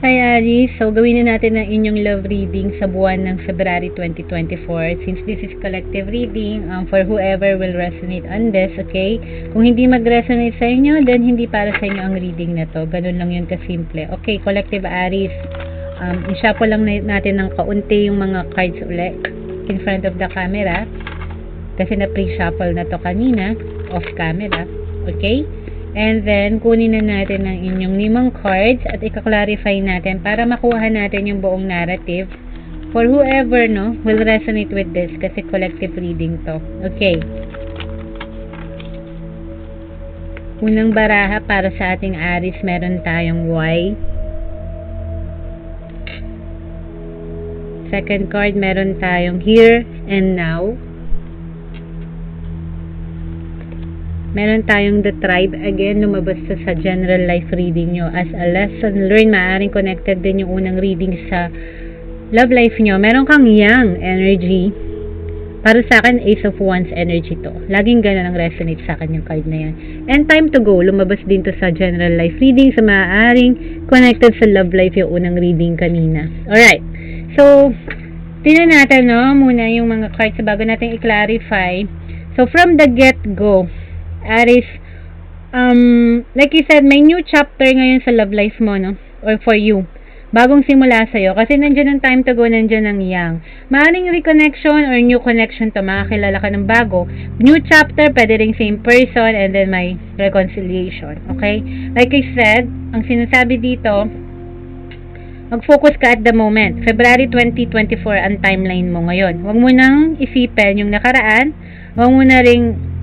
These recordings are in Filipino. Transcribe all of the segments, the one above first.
Hi Aries, so gawin na natin ang inyong love reading sa buwan ng February 2024. Since this is collective reading, for whoever will resonate on this, okay? Kung hindi mag-resonate sa inyo, then hindi para sa inyo ang reading na to. Ganun lang yun kasimple. Okay, collective Aries, i-shuffle lang natin ng kaunti yung mga cards ulit in front of the camera. Kasi na pre-shuffle na to kanina, off camera. Okay? And then, kunin na natin ang inyong 5 cards at i-clarify natin para makuha natin yung buong narrative for whoever, no, will resonate with this kasi collective reading to. Okay. Unang baraha para sa ating Aries, meron tayong Y. Second card, meron tayong Here and Now. Meron tayong The Tribe. Again, lumabas sa general life reading nyo as a lesson learned. Maaaring connected din yung unang reading sa love life nyo. Meron kang Yang energy. Para sa akin, Ace of Wands energy to. Laging ganun ang resonate sa akin yung card na yan. And Time to Go. Lumabas din to sa general life reading. Sa maaaring connected sa love life yung unang reading kanina. Alright. So, tingnan natin, no, muna yung mga cards bago natin i-clarify. So, from the get-go, Aries, like you said, may new chapter ngayon sa love life mo, no? Or for you. Bagong simula sa'yo. Kasi nandyan ang Time to Go, nandyan ang Yang. Maaring reconnection or new connection to. Makakilala ka ng bago. New chapter, pwede ring same person, and then may reconciliation. Okay? Like I said, ang sinasabi dito, mag-focus ka at the moment. February 2024 ang timeline mo ngayon. Huwag mo nang isipin yung nakaraan. Huwag mo na ring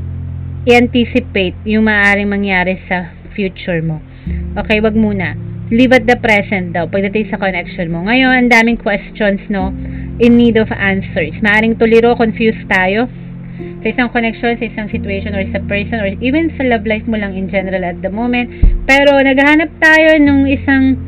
i-anticipate yung maaaring mangyari sa future mo. Okay, wag muna. Live at the present daw. Pagdating sa connection mo. Ngayon, ang daming questions, no? In need of answers. Maaaring tuliro, confused tayo sa isang connection, sa isang situation, or sa person, or even sa love life mo lang in general at the moment. Pero, naghahanap tayo nung isang,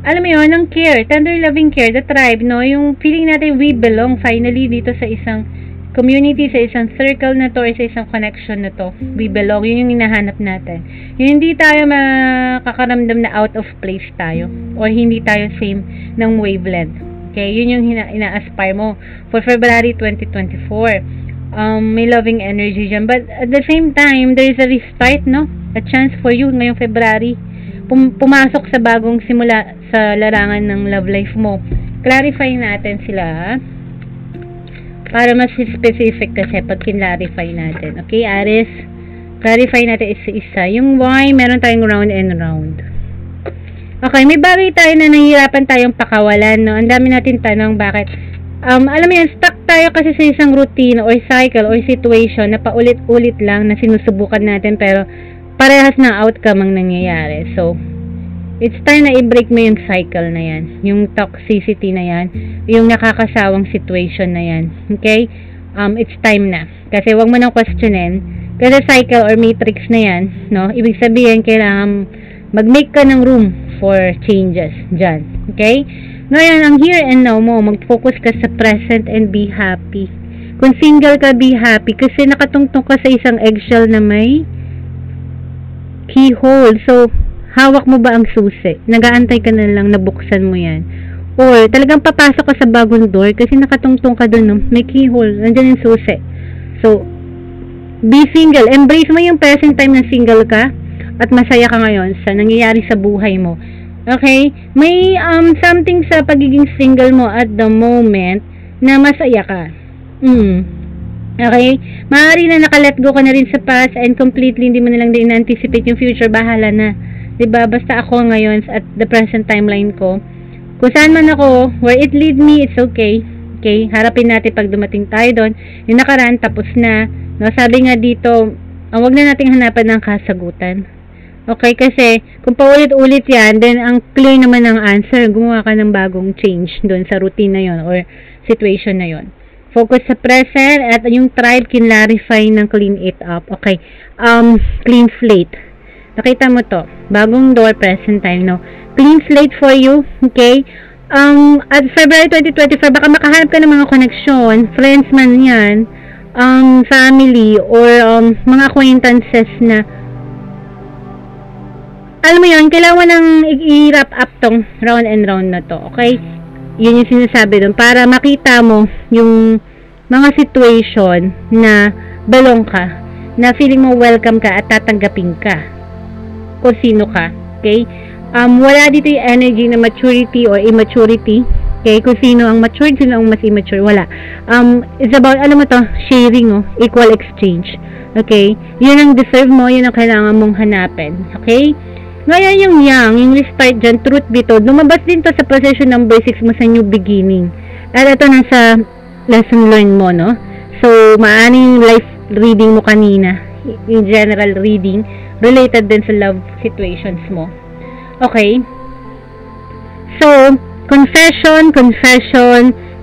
alam mo yun, ng care, tender loving care, the tribe, no? Yung feeling natin we belong finally dito sa isang community, sa isang circle na to, or sa isang connection na to. We belong. Yun yung hinahanap natin. Yung hindi tayo makakaramdam na out of place tayo, or hindi tayo same ng wavelength. Okay? Yun yung ina-aspire mo for February 2024. May loving energy dyan. But at the same time, there is a restart, no? A chance for you ngayong February. Pumasok sa bagong simula sa larangan ng love life mo. Clarify natin sila, ha? Para mas specific kasi pag kinlarify natin. Okay, Aries? Clarify natin isa-isa. Yung Y, meron tayong round and round. Okay, may bagay tayo na nahihirapan tayong pakawalan, no? Ang dami natin tanong bakit. Alam mo yan, stuck tayo kasi sa isang routine or cycle or situation na paulit-ulit lang na sinusubukan natin pero parehas na outcome ang nangyayari. So, it's time na i-break mo yung cycle na yan. Yung toxicity na yan. Yung nakakasawang situation na yan. Okay? It's time na. Kasi wag mo nang questionin. Kasi cycle or matrix na yan, no? Ibig sabihin, kailangan mag-make ka ng room for changes dyan. Okay? Ngayon, ang here and now mo, mag-focus ka sa present and be happy. Kung single ka, be happy. Kasi nakatungtong ka sa isang eggshell na may keyhole. So, hawak mo ba ang susi? Nagaantay ka na lang na buksan mo yan. Or talagang papasok ka sa bagong door kasi nakatungtong ka doon, no? May keyhole. Nandiyan yung susi. So, be single. Embrace mo yung present time na single ka at masaya ka ngayon sa nangyayari sa buhay mo. Okay? May something sa pagiging single mo at the moment na masaya ka. Okay? Maaari na nakalet go ka na rin sa past and completely hindi mo na lang din anticipate yung future. Bahala na. Diba? Basta ako ngayon at the present timeline ko. Kung saan man ako, where it lead me, it's okay. Okay? Harapin natin pag dumating tayo doon. Yung nakaraan, tapos na. No? Sabi nga dito, wag na nating hanapan ng kasagutan. Okay? Kasi, kung paulit-ulit yan, then ang clear naman ng answer, gumawa ka ng bagong change doon sa routine na yon or situation na yon. Focus sa present at yung tribe, kinlarify ng clean it up. Okay? Clean slate. Nakita mo to. Bagong door, present time, no? Clean slate for you, okay? At February 2024, baka makahanap ka ng mga connection, friends man yan, family, or mga acquaintances na alam mo yun, kailangan mo nang i-wrap up tong round and round na to, okay? Yun yung sinasabi doon, para makita mo yung mga situation na belong ka, na feeling mo welcome ka at tatanggapin ka kung sino ka, okay? Wala dito yung energy na maturity or immaturity, okay? Kung sino ang mature, sino ang mas immature, wala. It's about, alam mo to, sharing, equal exchange, okay? Yun ang deserve mo, yun ang kailangan mong hanapin, okay? Ngayon yung yang, yung restart dyan, truth be told, lumabas din to sa position number 6 mo sa new beginning. At ito nasa lesson learned mo, no? So, maaring life reading mo kanina, yung general reading, related din sa love situations mo. Okay? So, confession,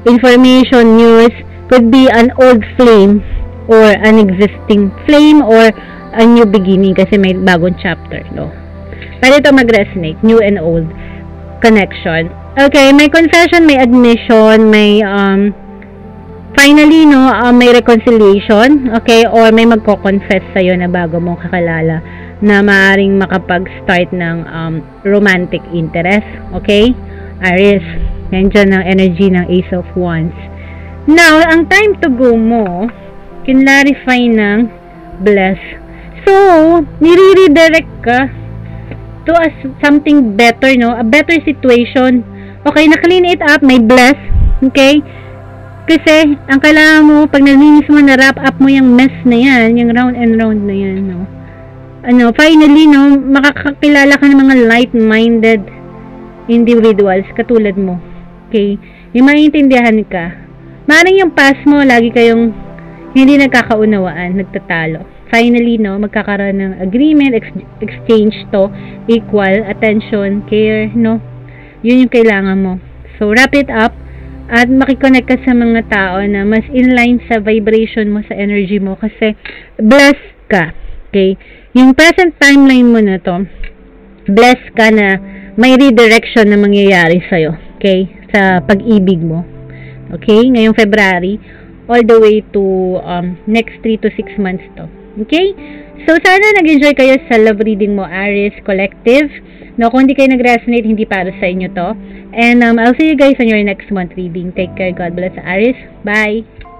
information, news, could be an old flame, or an existing flame, or a new beginning, kasi may bagong chapter, no? Pwede ito mag-resonate, new and old connection. Okay, may confession, may admission, may finally, no, may reconciliation, okay, or may magko-confess sa'yo na bago mong kakilala na maaaring makapag-start ng romantic interest, okay? Aries, nandiyan ang energy ng Ace of Wands. Now, ang time to go mo, kinlarify ng bless. So, nire-redirect ka to something better, no? A better situation. Okay, na-clean it up, may bless. Okay? Kasi, ang kailangan mo, pag nalinis mo, na-wrap up mo yung mess na yan, yung round and round na yan, no? Finally, no, makakakilala ka ng mga light-minded individuals, katulad mo. Okay? Yung maintindihan ka. Maaaring yung past mo, lagi kayong hindi nagkakaunawaan, nagtatalo. Finally, no, magkakaroon ng agreement, exchange to, equal, attention, care, no? Yun yung kailangan mo. So, wrap it up at makikonnect ka sa mga tao na mas inline sa vibration mo, sa energy mo, kasi blessed ka. Okay? Yung present timeline mo na to, blessed ka na may redirection na mangyayari sa'yo. Okay? Sa pag-ibig mo. Okay? Ngayong February, all the way to next 3 to 6 months to. Okay? So, sana nag-enjoy kayo sa love reading mo, Aries Collective. No, kung hindi kayo nag-resonate, hindi para sa inyo to. And I'll see you guys on your next month reading. Take care. God bless, Aries. Bye!